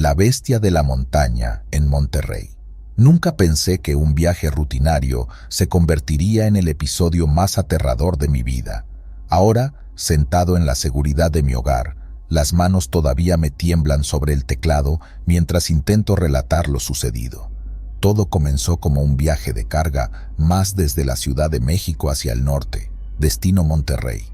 La bestia de la montaña en Monterrey. Nunca pensé que un viaje rutinario se convertiría en el episodio más aterrador de mi vida. Ahora, sentado en la seguridad de mi hogar, las manos todavía me tiemblan sobre el teclado mientras intento relatar lo sucedido. Todo comenzó como un viaje de carga más desde la Ciudad de México hacia el norte, destino Monterrey.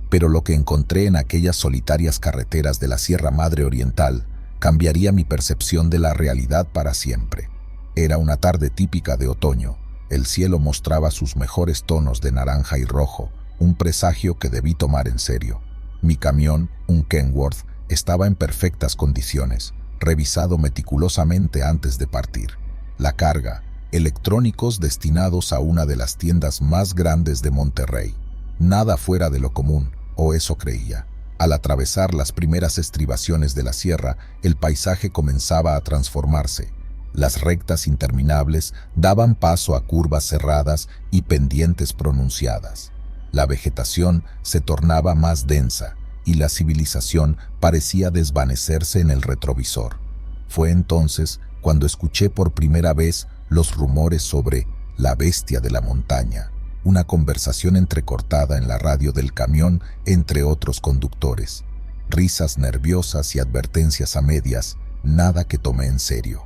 Pero lo que encontré en aquellas solitarias carreteras de la Sierra Madre Oriental cambiaría mi percepción de la realidad para siempre. Era una tarde típica de otoño. El cielo mostraba sus mejores tonos de naranja y rojo, un presagio que debí tomar en serio. Mi camión, un Kenworth, estaba en perfectas condiciones, revisado meticulosamente antes de partir. La carga, electrónicos destinados a una de las tiendas más grandes de Monterrey. Nada fuera de lo común, o eso creía. Al atravesar las primeras estribaciones de la sierra, el paisaje comenzaba a transformarse. Las rectas interminables daban paso a curvas cerradas y pendientes pronunciadas. La vegetación se tornaba más densa y la civilización parecía desvanecerse en el retrovisor. Fue entonces cuando escuché por primera vez los rumores sobre la bestia de la montaña, una conversación entrecortada en la radio del camión entre otros conductores. Risas nerviosas y advertencias a medias, nada que tomé en serio.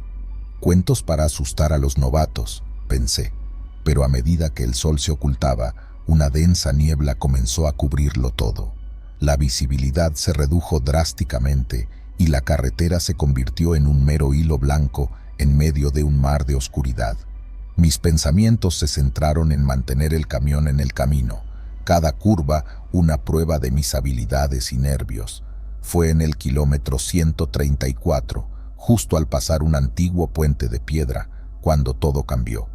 Cuentos para asustar a los novatos, pensé, pero a medida que el sol se ocultaba, una densa niebla comenzó a cubrirlo todo. La visibilidad se redujo drásticamente y la carretera se convirtió en un mero hilo blanco en medio de un mar de oscuridad. Mis pensamientos se centraron en mantener el camión en el camino, cada curva una prueba de mis habilidades y nervios. Fue en el kilómetro 134, justo al pasar un antiguo puente de piedra, cuando todo cambió.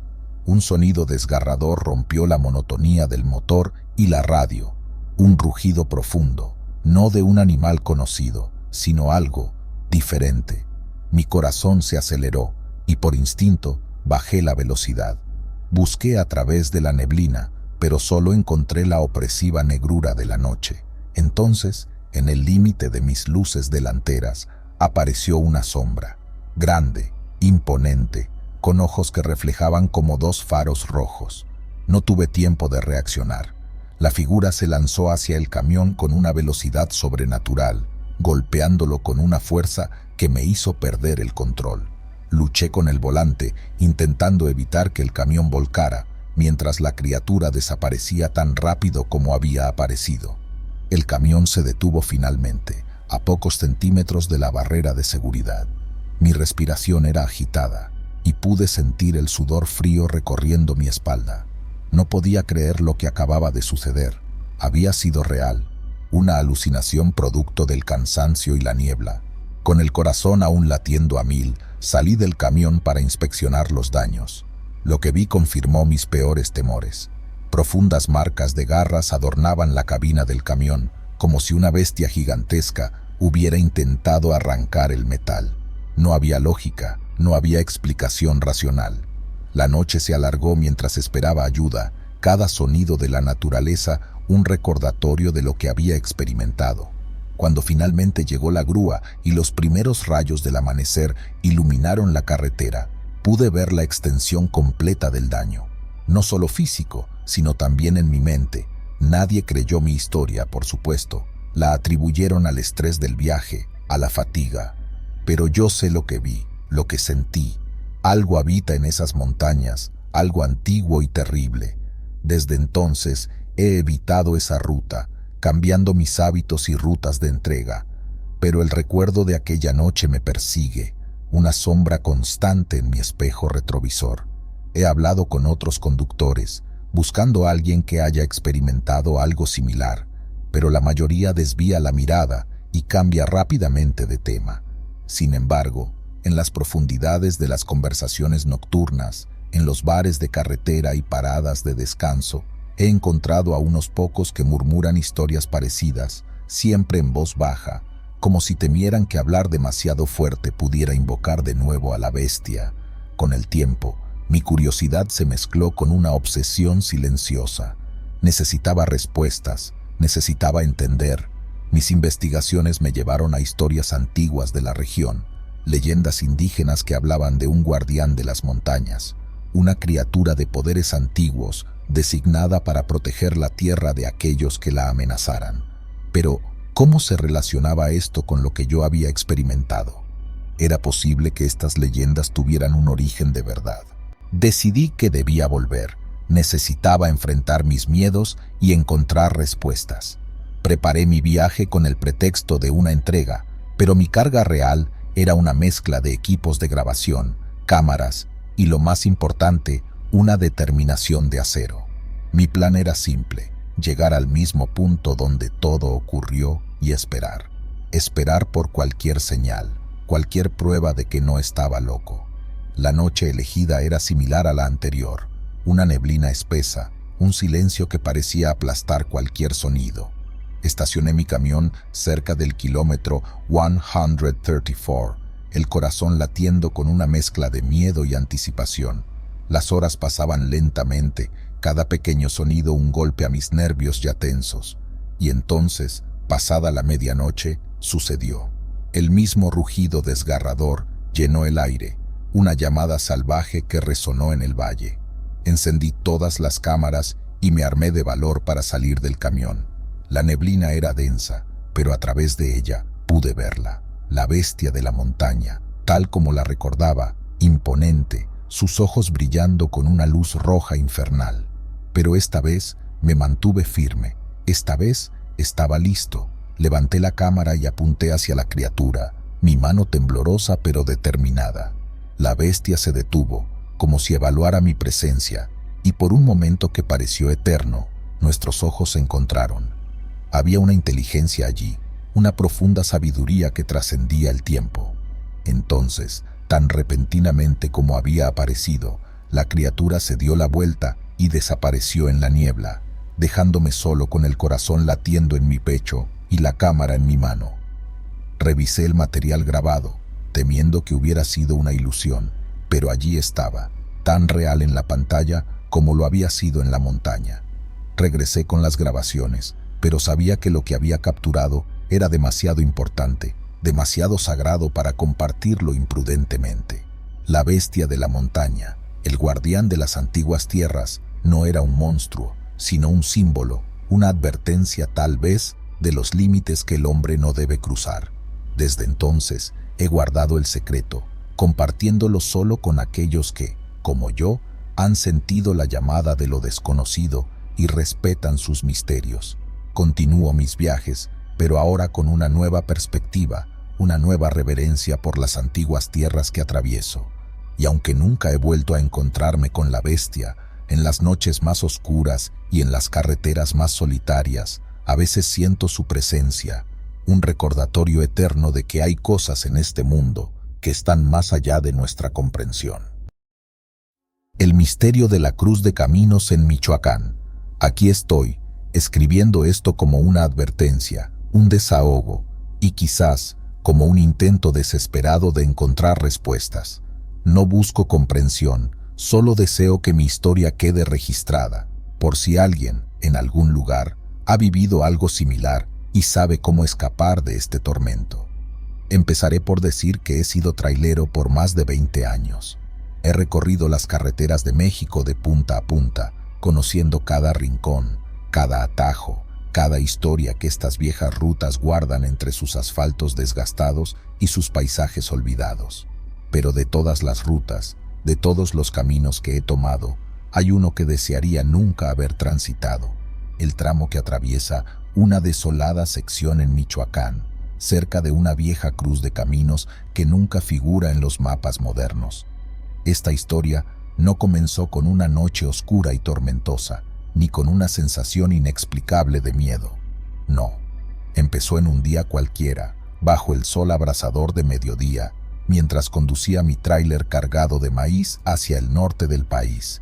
Un sonido desgarrador rompió la monotonía del motor y la radio. Un rugido profundo, no de un animal conocido, sino algo diferente. Mi corazón se aceleró y por instinto bajé la velocidad. Busqué a través de la neblina, pero solo encontré la opresiva negrura de la noche. Entonces, en el límite de mis luces delanteras, apareció una sombra, grande, imponente, con ojos que reflejaban como dos faros rojos. No tuve tiempo de reaccionar. La figura se lanzó hacia el camión con una velocidad sobrenatural, golpeándolo con una fuerza que me hizo perder el control. Luché con el volante, intentando evitar que el camión volcara, mientras la criatura desaparecía tan rápido como había aparecido. El camión se detuvo finalmente, a pocos centímetros de la barrera de seguridad. Mi respiración era agitada y pude sentir el sudor frío recorriendo mi espalda. No podía creer lo que acababa de suceder. Había sido real, una alucinación producto del cansancio y la niebla. Con el corazón aún latiendo a mil, salí del camión para inspeccionar los daños. Lo que vi confirmó mis peores temores. Profundas marcas de garras adornaban la cabina del camión, como si una bestia gigantesca hubiera intentado arrancar el metal. No había lógica, no había explicación racional. La noche se alargó mientras esperaba ayuda, cada sonido de la naturaleza un recordatorio de lo que había experimentado. Cuando finalmente llegó la grúa y los primeros rayos del amanecer iluminaron la carretera, pude ver la extensión completa del daño. No solo físico, sino también en mi mente. Nadie creyó mi historia, por supuesto. La atribuyeron al estrés del viaje, a la fatiga. Pero yo sé lo que vi, lo que sentí. Algo habita en esas montañas, algo antiguo y terrible. Desde entonces he evitado esa ruta, cambiando mis hábitos y rutas de entrega. Pero el recuerdo de aquella noche me persigue, una sombra constante en mi espejo retrovisor. He hablado con otros conductores, buscando a alguien que haya experimentado algo similar, pero la mayoría desvía la mirada y cambia rápidamente de tema. Sin embargo, en las profundidades de las conversaciones nocturnas, en los bares de carretera y paradas de descanso, he encontrado a unos pocos que murmuran historias parecidas, siempre en voz baja, como si temieran que hablar demasiado fuerte pudiera invocar de nuevo a la bestia. Con el tiempo, mi curiosidad se mezcló con una obsesión silenciosa. Necesitaba respuestas, necesitaba entender. Mis investigaciones me llevaron a historias antiguas de la región, leyendas indígenas que hablaban de un guardián de las montañas, una criatura de poderes antiguos designada para proteger la tierra de aquellos que la amenazaran. Pero, ¿cómo se relacionaba esto con lo que yo había experimentado? ¿Era posible que estas leyendas tuvieran un origen de verdad? Decidí que debía volver. Necesitaba enfrentar mis miedos y encontrar respuestas. Preparé mi viaje con el pretexto de una entrega, pero mi carga real era una mezcla de equipos de grabación, cámaras y, lo más importante, una determinación de acero. Mi plan era simple: llegar al mismo punto donde todo ocurrió y esperar. Esperar por cualquier señal, cualquier prueba de que no estaba loco. La noche elegida era similar a la anterior: una neblina espesa, un silencio que parecía aplastar cualquier sonido. Estacioné mi camión cerca del kilómetro 134, el corazón latiendo con una mezcla de miedo y anticipación. Las horas pasaban lentamente, cada pequeño sonido un golpe a mis nervios ya tensos. Y entonces, pasada la medianoche, sucedió. El mismo rugido desgarrador llenó el aire, una llamada salvaje que resonó en el valle. Encendí todas las cámaras y me armé de valor para salir del camión. La neblina era densa, pero a través de ella pude verla, la bestia de la montaña, tal como la recordaba, imponente, sus ojos brillando con una luz roja infernal. Pero esta vez me mantuve firme, esta vez estaba listo. Levanté la cámara y apunté hacia la criatura, mi mano temblorosa pero determinada. La bestia se detuvo, como si evaluara mi presencia, y por un momento que pareció eterno, nuestros ojos se encontraron. Había una inteligencia allí, una profunda sabiduría que trascendía el tiempo. Entonces, tan repentinamente como había aparecido, la criatura se dio la vuelta y desapareció en la niebla, dejándome solo con el corazón latiendo en mi pecho y la cámara en mi mano. Revisé el material grabado, temiendo que hubiera sido una ilusión, pero allí estaba, tan real en la pantalla como lo había sido en la montaña. Regresé con las grabaciones, pero sabía que lo que había capturado era demasiado importante, demasiado sagrado para compartirlo imprudentemente. La bestia de la montaña, el guardián de las antiguas tierras, no era un monstruo, sino un símbolo, una advertencia tal vez de los límites que el hombre no debe cruzar. Desde entonces he guardado el secreto, compartiéndolo solo con aquellos que, como yo, han sentido la llamada de lo desconocido y respetan sus misterios. Continúo mis viajes, pero ahora con una nueva perspectiva, una nueva reverencia por las antiguas tierras que atravieso. Y aunque nunca he vuelto a encontrarme con la bestia, en las noches más oscuras y en las carreteras más solitarias, a veces siento su presencia, un recordatorio eterno de que hay cosas en este mundo que están más allá de nuestra comprensión. El misterio de la Cruz de Caminos en Michoacán. Aquí estoy, escribiendo esto como una advertencia, un desahogo y quizás como un intento desesperado de encontrar respuestas. No busco comprensión, solo deseo que mi historia quede registrada, por si alguien, en algún lugar, ha vivido algo similar y sabe cómo escapar de este tormento. Empezaré por decir que he sido trailero por más de 20 años. He recorrido las carreteras de México de punta a punta, conociendo cada rincón, cada atajo, cada historia que estas viejas rutas guardan entre sus asfaltos desgastados y sus paisajes olvidados. Pero de todas las rutas, de todos los caminos que he tomado, hay uno que desearía nunca haber transitado, el tramo que atraviesa una desolada sección en Michoacán, cerca de una vieja cruz de caminos que nunca figura en los mapas modernos. Esta historia no comenzó con una noche oscura y tormentosa, ni con una sensación inexplicable de miedo. No, empezó en un día cualquiera, bajo el sol abrasador de mediodía, mientras conducía mi tráiler cargado de maíz hacia el norte del país.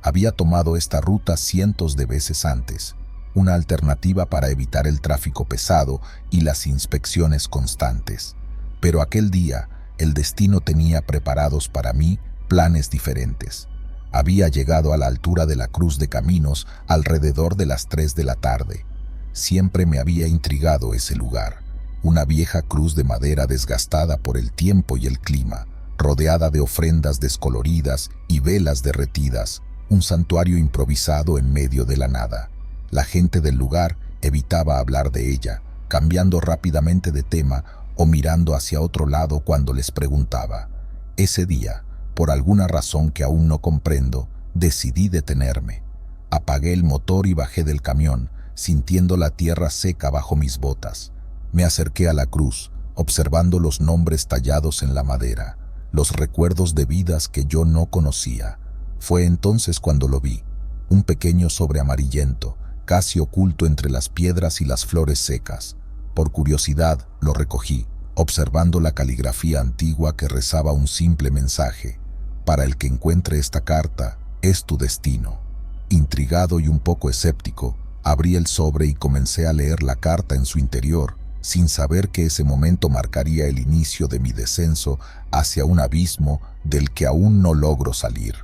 Había tomado esta ruta cientos de veces antes, una alternativa para evitar el tráfico pesado y las inspecciones constantes. Pero aquel día, el destino tenía preparados para mí planes diferentes. Había llegado a la altura de la Cruz de Caminos alrededor de las 3 de la tarde. Siempre me había intrigado ese lugar, una vieja cruz de madera desgastada por el tiempo y el clima, rodeada de ofrendas descoloridas y velas derretidas, un santuario improvisado en medio de la nada. La gente del lugar evitaba hablar de ella, cambiando rápidamente de tema o mirando hacia otro lado cuando les preguntaba. Ese día, por alguna razón que aún no comprendo, decidí detenerme. Apagué el motor y bajé del camión, sintiendo la tierra seca bajo mis botas. Me acerqué a la cruz, observando los nombres tallados en la madera, los recuerdos de vidas que yo no conocía. Fue entonces cuando lo vi, un pequeño sobre amarillento, casi oculto entre las piedras y las flores secas. Por curiosidad lo recogí, observando la caligrafía antigua que rezaba un simple mensaje: para el que encuentre esta carta, es tu destino. Intrigado y un poco escéptico, abrí el sobre y comencé a leer la carta en su interior, sin saber que ese momento marcaría el inicio de mi descenso hacia un abismo del que aún no logro salir.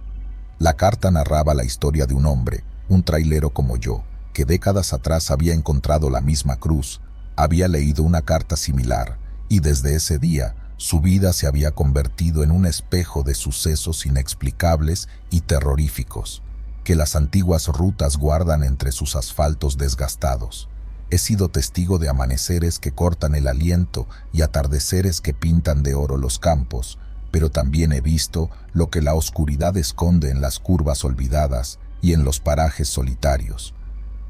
La carta narraba la historia de un hombre, un trailero como yo, que décadas atrás había encontrado la misma cruz, había leído una carta similar, y desde ese día su vida se había convertido en un espejo de sucesos inexplicables y terroríficos, que las antiguas rutas guardan entre sus asfaltos desgastados. He sido testigo de amaneceres que cortan el aliento y atardeceres que pintan de oro los campos, pero también he visto lo que la oscuridad esconde en las curvas olvidadas y en los parajes solitarios.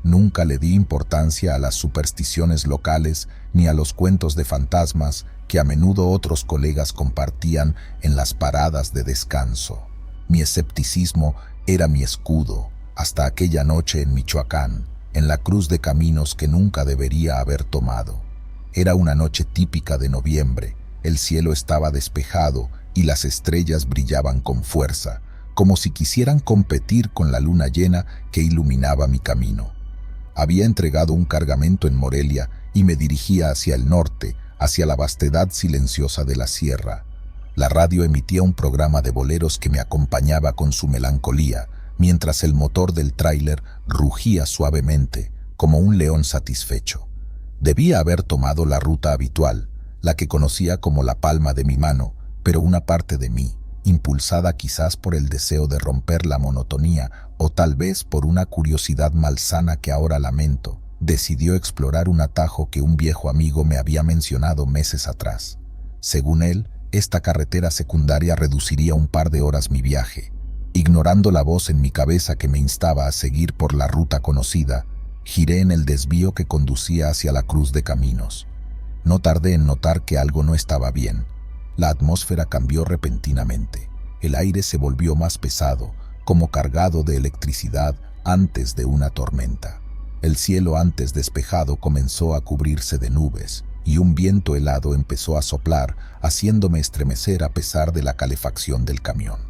Nunca le di importancia a las supersticiones locales ni a los cuentos de fantasmas que a menudo otros colegas compartían en las paradas de descanso. Mi escepticismo era mi escudo, hasta aquella noche en Michoacán, en la cruz de caminos que nunca debería haber tomado. Era una noche típica de noviembre, el cielo estaba despejado y las estrellas brillaban con fuerza, como si quisieran competir con la luna llena que iluminaba mi camino. Había entregado un cargamento en Morelia y me dirigía hacia el norte, hacia la vastedad silenciosa de la sierra. La radio emitía un programa de boleros que me acompañaba con su melancolía, mientras el motor del tráiler rugía suavemente, como un león satisfecho. Debía haber tomado la ruta habitual, la que conocía como la palma de mi mano, pero una parte de mí, impulsada quizás por el deseo de romper la monotonía o tal vez por una curiosidad malsana que ahora lamento, decidió explorar un atajo que un viejo amigo me había mencionado meses atrás. Según él, esta carretera secundaria reduciría un par de horas mi viaje. Ignorando la voz en mi cabeza que me instaba a seguir por la ruta conocida, giré en el desvío que conducía hacia la cruz de caminos. No tardé en notar que algo no estaba bien. La atmósfera cambió repentinamente. El aire se volvió más pesado, como cargado de electricidad antes de una tormenta. El cielo antes despejado comenzó a cubrirse de nubes, y un viento helado empezó a soplar, haciéndome estremecer a pesar de la calefacción del camión.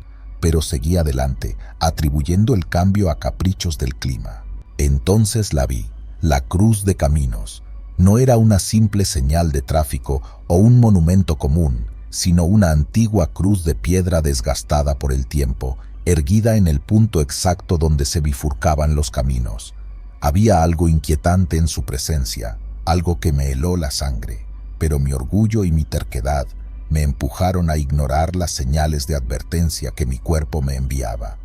Pero seguí adelante, atribuyendo el cambio a caprichos del clima. Entonces la vi, la cruz de caminos. No era una simple señal de tráfico o un monumento común, sino una antigua cruz de piedra desgastada por el tiempo, erguida en el punto exacto donde se bifurcaban los caminos. Había algo inquietante en su presencia, algo que me heló la sangre, pero mi orgullo y mi terquedad me empujaron a ignorar las señales de advertencia que mi cuerpo me enviaba.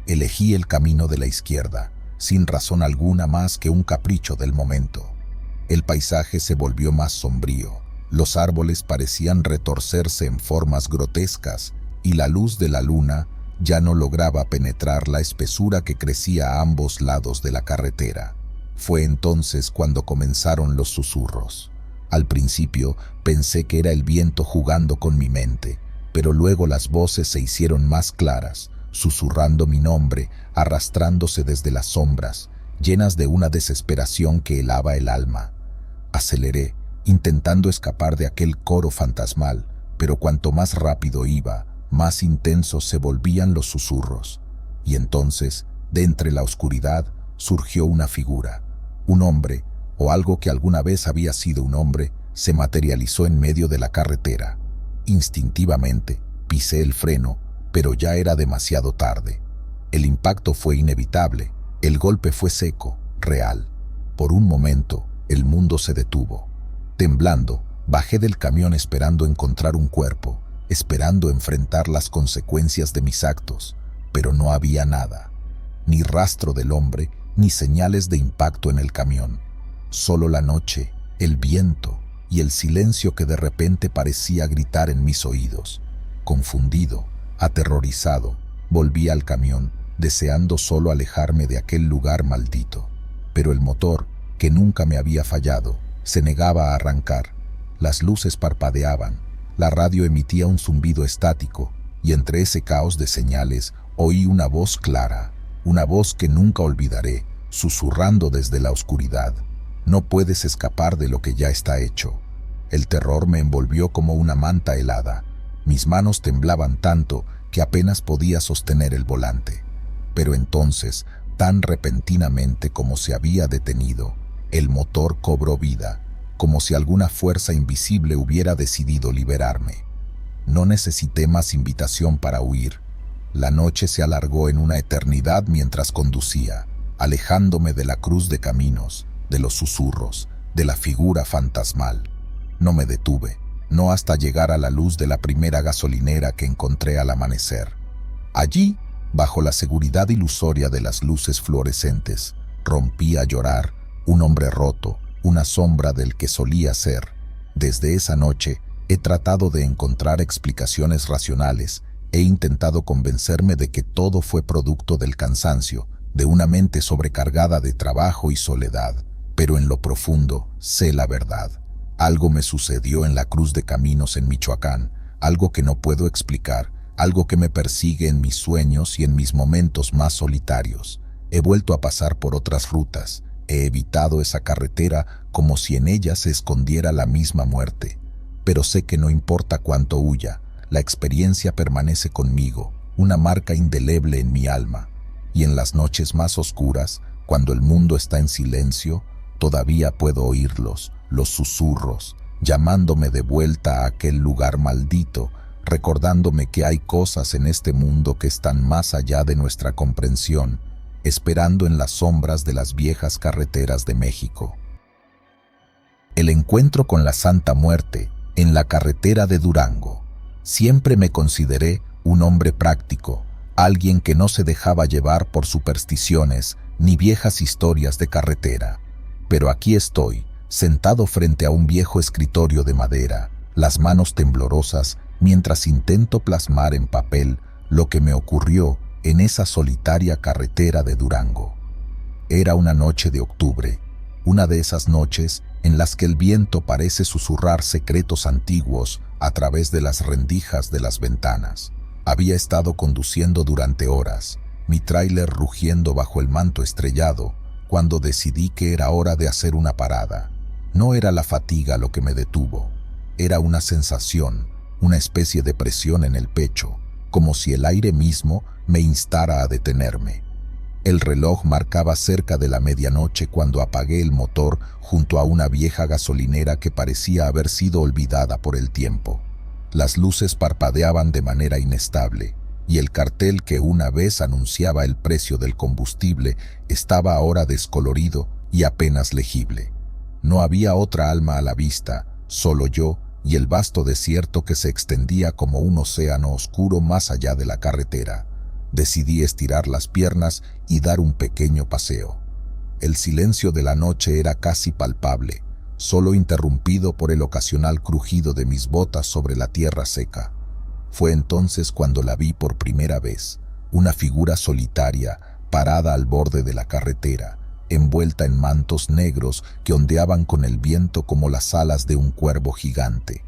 Elegí el camino de la izquierda, sin razón alguna más que un capricho del momento. El paisaje se volvió más sombrío, los árboles parecían retorcerse en formas grotescas y la luz de la luna ya no lograba penetrar la espesura que crecía a ambos lados de la carretera. Fue entonces cuando comenzaron los susurros. Al principio pensé que era el viento jugando con mi mente, pero luego las voces se hicieron más claras, susurrando mi nombre, arrastrándose desde las sombras, llenas de una desesperación que helaba el alma. Aceleré, intentando escapar de aquel coro fantasmal, pero cuanto más rápido iba, más intensos se volvían los susurros. Y entonces, de entre la oscuridad, surgió una figura. Un hombre, o algo que alguna vez había sido un hombre, se materializó en medio de la carretera. Instintivamente, pisé el freno, pero ya era demasiado tarde. El impacto fue inevitable, el golpe fue seco, real. Por un momento, el mundo se detuvo. Temblando, Bajé del camión esperando encontrar un cuerpo, esperando enfrentar las consecuencias de mis actos, pero no había nada. Ni rastro del hombre, ni señales de impacto en el camión. Solo la noche, el viento y el silencio que de repente parecía gritar en mis oídos. Confundido, aterrorizado, volví al camión, deseando solo alejarme de aquel lugar maldito. Pero el motor, que nunca me había fallado, se negaba a arrancar. Las luces parpadeaban, la radio emitía un zumbido estático, y entre ese caos de señales oí una voz clara, una voz que nunca olvidaré, susurrando desde la oscuridad: no puedes escapar de lo que ya está hecho. El terror me envolvió como una manta helada. Mis manos temblaban tanto que apenas podía sostener el volante. Pero entonces, tan repentinamente como se había detenido, el motor cobró vida, como si alguna fuerza invisible hubiera decidido liberarme. No necesité más invitación para huir. La noche se alargó en una eternidad mientras conducía, alejándome de la cruz de caminos, de los susurros, de la figura fantasmal. No me detuve, no hasta llegar a la luz de la primera gasolinera que encontré al amanecer. Allí, bajo la seguridad ilusoria de las luces fluorescentes, rompí a llorar, un hombre roto, una sombra del que solía ser. Desde esa noche, he tratado de encontrar explicaciones racionales, he intentado convencerme de que todo fue producto del cansancio, de una mente sobrecargada de trabajo y soledad, pero en lo profundo sé la verdad. Algo me sucedió en la cruz de caminos en Michoacán, algo que no puedo explicar, algo que me persigue en mis sueños y en mis momentos más solitarios. He vuelto a pasar por otras rutas, he evitado esa carretera como si en ella se escondiera la misma muerte. Pero sé que no importa cuánto huya, la experiencia permanece conmigo, una marca indeleble en mi alma. Y en las noches más oscuras, cuando el mundo está en silencio, todavía puedo oírlos, los susurros, llamándome de vuelta a aquel lugar maldito, recordándome que hay cosas en este mundo que están más allá de nuestra comprensión, esperando en las sombras de las viejas carreteras de México. El encuentro con la Santa Muerte en la carretera de Durango. Siempre me consideré un hombre práctico, alguien que no se dejaba llevar por supersticiones ni viejas historias de carretera. Pero aquí estoy, sentado frente a un viejo escritorio de madera, las manos temblorosas, mientras intento plasmar en papel lo que me ocurrió en esa solitaria carretera de Durango. Era una noche de octubre, una de esas noches en las que el viento parece susurrar secretos antiguos a través de las rendijas de las ventanas. Había estado conduciendo durante horas, mi tráiler rugiendo bajo el manto estrellado, cuando decidí que era hora de hacer una parada. No era la fatiga lo que me detuvo, era una sensación, una especie de presión en el pecho, como si el aire mismo me instara a detenerme. El reloj marcaba cerca de la medianoche cuando apagué el motor junto a una vieja gasolinera que parecía haber sido olvidada por el tiempo. Las luces parpadeaban de manera inestable, y el cartel que una vez anunciaba el precio del combustible estaba ahora descolorido y apenas legible. No había otra alma a la vista, solo yo y el vasto desierto que se extendía como un océano oscuro más allá de la carretera. Decidí estirar las piernas y dar un pequeño paseo. El silencio de la noche era casi palpable, solo interrumpido por el ocasional crujido de mis botas sobre la tierra seca. Fue entonces cuando la vi por primera vez, una figura solitaria, parada al borde de la carretera, envuelta en mantos negros que ondeaban con el viento como las alas de un cuervo gigante.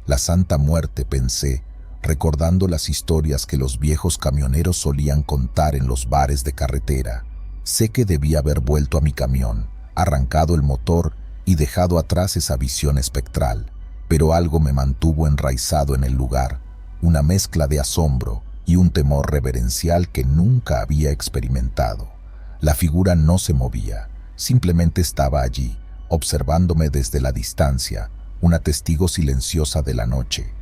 La Santa Muerte, pensé, recordando las historias que los viejos camioneros solían contar en los bares de carretera. Sé que debí haber vuelto a mi camión, arrancado el motor y dejado atrás esa visión espectral, pero algo me mantuvo enraizado en el lugar, una mezcla de asombro y un temor reverencial que nunca había experimentado. La figura no se movía, simplemente estaba allí, observándome desde la distancia, una testigo silenciosa de la noche.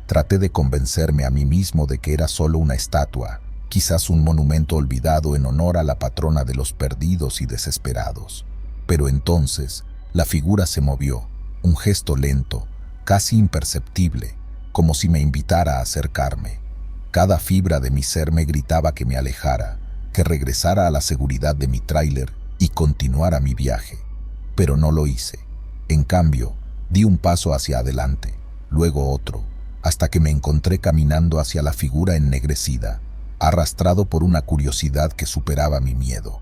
Traté de convencerme a mí mismo de que era solo una estatua, quizás un monumento olvidado en honor a la patrona de los perdidos y desesperados. Pero entonces, la figura se movió, un gesto lento, casi imperceptible, como si me invitara a acercarme. Cada fibra de mi ser me gritaba que me alejara, que regresara a la seguridad de mi tráiler y continuara mi viaje. Pero no lo hice. En cambio, di un paso hacia adelante, luego otro, hasta que me encontré caminando hacia la figura ennegrecida, arrastrado por una curiosidad que superaba mi miedo.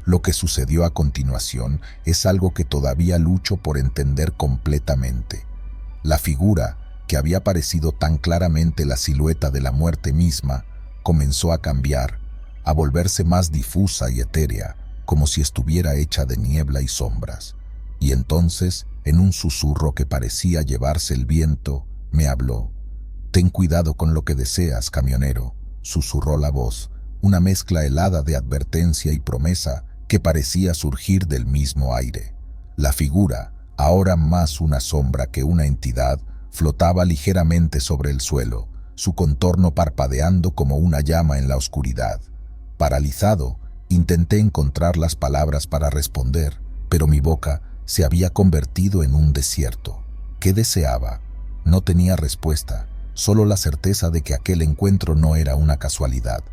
Lo que sucedió a continuación es algo que todavía lucho por entender completamente. La figura, que había parecido tan claramente la silueta de la muerte misma, comenzó a cambiar, a volverse más difusa y etérea, como si estuviera hecha de niebla y sombras. Y entonces, en un susurro que parecía llevarse el viento, me habló. «Ten cuidado con lo que deseas, camionero», susurró la voz, una mezcla helada de advertencia y promesa que parecía surgir del mismo aire. La figura, ahora más una sombra que una entidad, flotaba ligeramente sobre el suelo, su contorno parpadeando como una llama en la oscuridad. Paralizado, intenté encontrar las palabras para responder, pero mi boca se había convertido en un desierto. ¿Qué deseaba? No tenía respuesta, solo la certeza de que aquel encuentro no era una casualidad.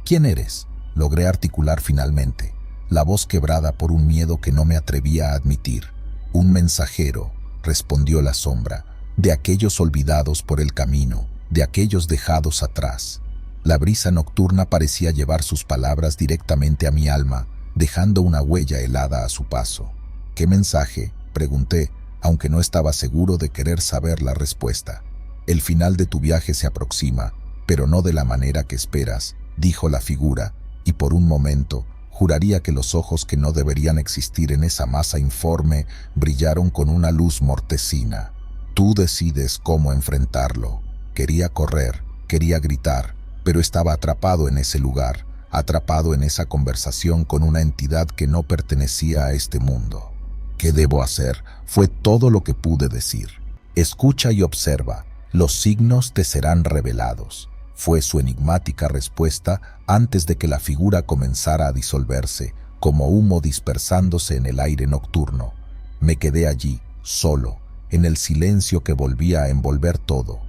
«¿Quién eres?», logré articular finalmente, la voz quebrada por un miedo que no me atrevía a admitir. «Un mensajero», respondió la sombra, «de aquellos olvidados por el camino, de aquellos dejados atrás». La brisa nocturna parecía llevar sus palabras directamente a mi alma, dejando una huella helada a su paso. «¿Qué mensaje?», pregunté, aunque no estaba seguro de querer saber la respuesta. «El final de tu viaje se aproxima, pero no de la manera que esperas», dijo la figura, y por un momento juraría que los ojos que no deberían existir en esa masa informe brillaron con una luz mortecina. «Tú decides cómo enfrentarlo». Quería correr, quería gritar, pero estaba atrapado en ese lugar, atrapado en esa conversación con una entidad que no pertenecía a este mundo. «¿Qué debo hacer?», fue todo lo que pude decir. «Escucha y observa, los signos te serán revelados», fue su enigmática respuesta antes de que la figura comenzara a disolverse, como humo dispersándose en el aire nocturno. Me quedé allí, solo, en el silencio que volvía a envolver todo.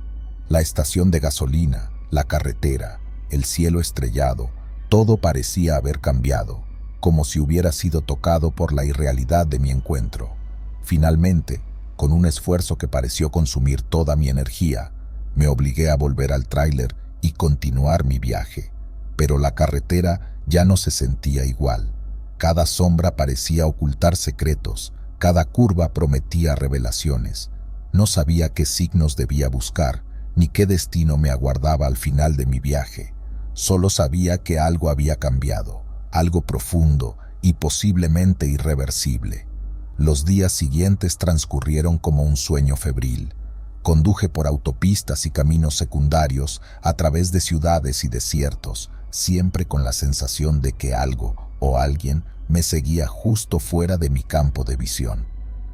La estación de gasolina, la carretera, el cielo estrellado, todo parecía haber cambiado, como si hubiera sido tocado por la irrealidad de mi encuentro. Finalmente, con un esfuerzo que pareció consumir toda mi energía, me obligué a volver al tráiler y continuar mi viaje. Pero la carretera ya no se sentía igual. Cada sombra parecía ocultar secretos, cada curva prometía revelaciones. No sabía qué signos debía buscar, ni qué destino me aguardaba al final de mi viaje. Solo sabía que algo había cambiado, algo profundo y posiblemente irreversible. Los días siguientes transcurrieron como un sueño febril. Conduje por autopistas y caminos secundarios a través de ciudades y desiertos, siempre con la sensación de que algo o alguien me seguía justo fuera de mi campo de visión.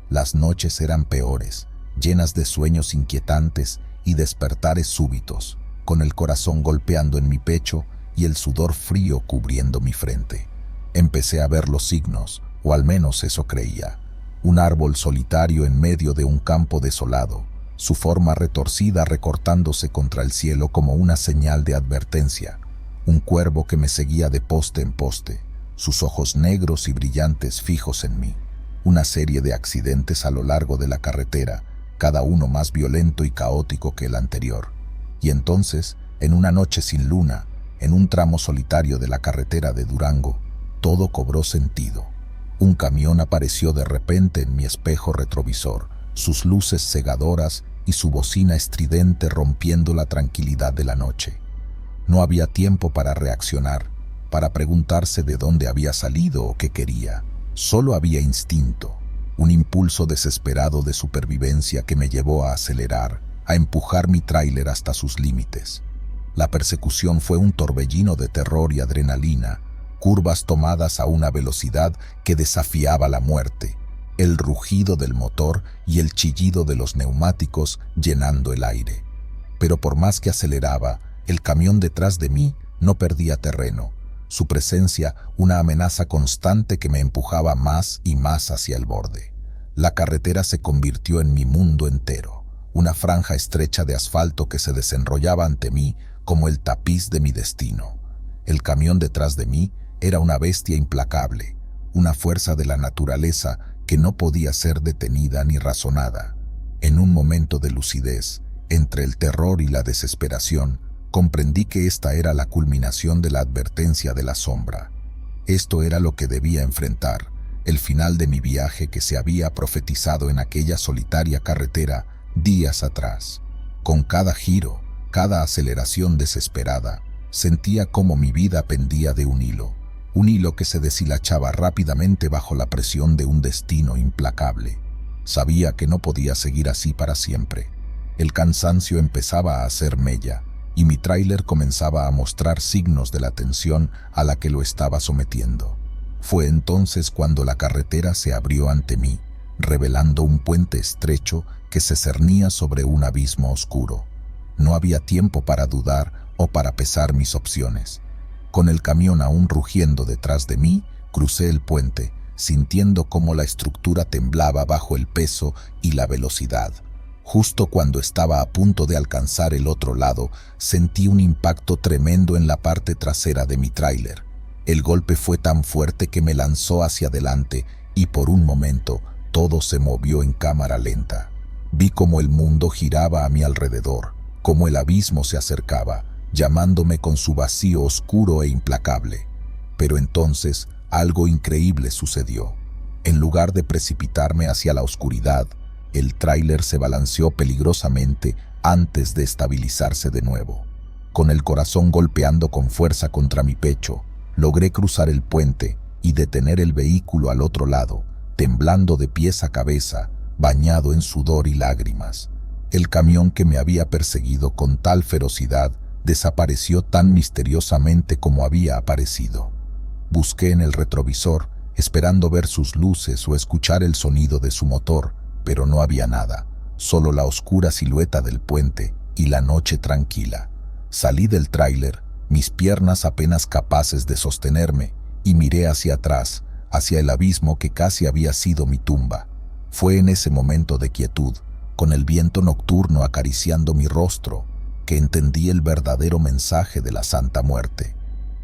Las noches eran peores, llenas de sueños inquietantes y despertares súbitos, con el corazón golpeando en mi pecho y el sudor frío cubriendo mi frente. Empecé a ver los signos, o al menos eso creía. Un árbol solitario en medio de un campo desolado, su forma retorcida recortándose contra el cielo como una señal de advertencia. Un cuervo que me seguía de poste en poste, sus ojos negros y brillantes fijos en mí. Una serie de accidentes a lo largo de la carretera, cada uno más violento y caótico que el anterior. Y entonces, en una noche sin luna, en un tramo solitario de la carretera de Durango, todo cobró sentido. Un camión apareció de repente en mi espejo retrovisor, sus luces cegadoras y su bocina estridente rompiendo la tranquilidad de la noche. No había tiempo para reaccionar, para preguntarse de dónde había salido o qué quería. Solo había instinto, un impulso desesperado de supervivencia que me llevó a acelerar, a empujar mi tráiler hasta sus límites. La persecución fue un torbellino de terror y adrenalina, curvas tomadas a una velocidad que desafiaba la muerte, el rugido del motor y el chillido de los neumáticos llenando el aire. Pero por más que aceleraba, el camión detrás de mí no perdía terreno, su presencia una amenaza constante que me empujaba más y más hacia el borde. La carretera se convirtió en mi mundo entero, una franja estrecha de asfalto que se desenrollaba ante mí como el tapiz de mi destino. El camión detrás de mí era una bestia implacable, una fuerza de la naturaleza que no podía ser detenida ni razonada. En un momento de lucidez, entre el terror y la desesperación, comprendí que esta era la culminación de la advertencia de la sombra. Esto era lo que debía enfrentar, el final de mi viaje que se había profetizado en aquella solitaria carretera días atrás. Con cada giro, cada aceleración desesperada, sentía cómo mi vida pendía de un hilo que se deshilachaba rápidamente bajo la presión de un destino implacable. Sabía que no podía seguir así para siempre. El cansancio empezaba a hacer mella, y mi tráiler comenzaba a mostrar signos de la tensión a la que lo estaba sometiendo. Fue entonces cuando la carretera se abrió ante mí, revelando un puente estrecho que se cernía sobre un abismo oscuro. No había tiempo para dudar o para pesar mis opciones. Con el camión aún rugiendo detrás de mí, crucé el puente, sintiendo cómo la estructura temblaba bajo el peso y la velocidad. Justo cuando estaba a punto de alcanzar el otro lado, sentí un impacto tremendo en la parte trasera de mi tráiler. El golpe fue tan fuerte que me lanzó hacia adelante y por un momento todo se movió en cámara lenta. Vi cómo el mundo giraba a mi alrededor, cómo el abismo se acercaba, llamándome con su vacío oscuro e implacable. Pero entonces algo increíble sucedió. En lugar de precipitarme hacia la oscuridad, el tráiler se balanceó peligrosamente antes de estabilizarse de nuevo. Con el corazón golpeando con fuerza contra mi pecho, logré cruzar el puente y detener el vehículo al otro lado, temblando de pies a cabeza, bañado en sudor y lágrimas. El camión que me había perseguido con tal ferocidad desapareció tan misteriosamente como había aparecido. Busqué en el retrovisor, esperando ver sus luces o escuchar el sonido de su motor, pero no había nada, solo la oscura silueta del puente y la noche tranquila. Salí del tráiler, mis piernas apenas capaces de sostenerme, y miré hacia atrás, hacia el abismo que casi había sido mi tumba. Fue en ese momento de quietud, con el viento nocturno acariciando mi rostro, que entendí el verdadero mensaje de la Santa Muerte.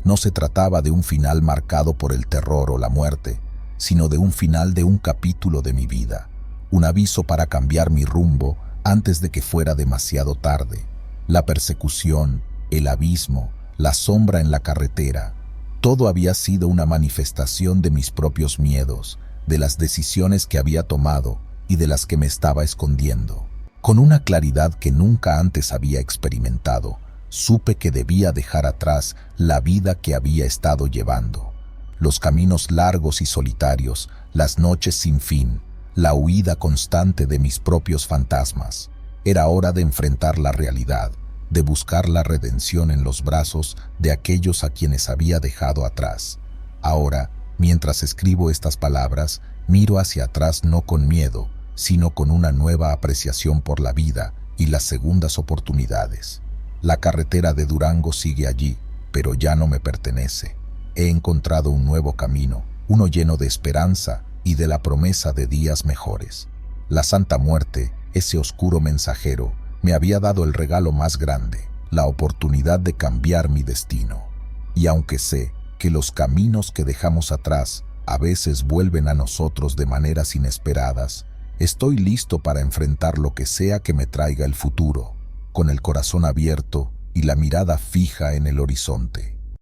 No se trataba de un final marcado por el terror o la muerte, sino de un final de un capítulo de mi vida. Un aviso para cambiar mi rumbo antes de que fuera demasiado tarde. La persecución, el abismo, la sombra en la carretera, todo había sido una manifestación de mis propios miedos, de las decisiones que había tomado y de las que me estaba escondiendo. Con una claridad que nunca antes había experimentado, supe que debía dejar atrás la vida que había estado llevando. Los caminos largos y solitarios, las noches sin fin, la huida constante de mis propios fantasmas. Era hora de enfrentar la realidad, de buscar la redención en los brazos de aquellos a quienes había dejado atrás. Ahora, mientras escribo estas palabras, miro hacia atrás no con miedo, sino con una nueva apreciación por la vida y las segundas oportunidades. La carretera de Durango sigue allí, pero ya no me pertenece. He encontrado un nuevo camino, uno lleno de esperanza y de la promesa de días mejores. La Santa Muerte, ese oscuro mensajero, me había dado el regalo más grande, la oportunidad de cambiar mi destino. Y aunque sé que los caminos que dejamos atrás a veces vuelven a nosotros de maneras inesperadas, estoy listo para enfrentar lo que sea que me traiga el futuro, con el corazón abierto y la mirada fija en el horizonte.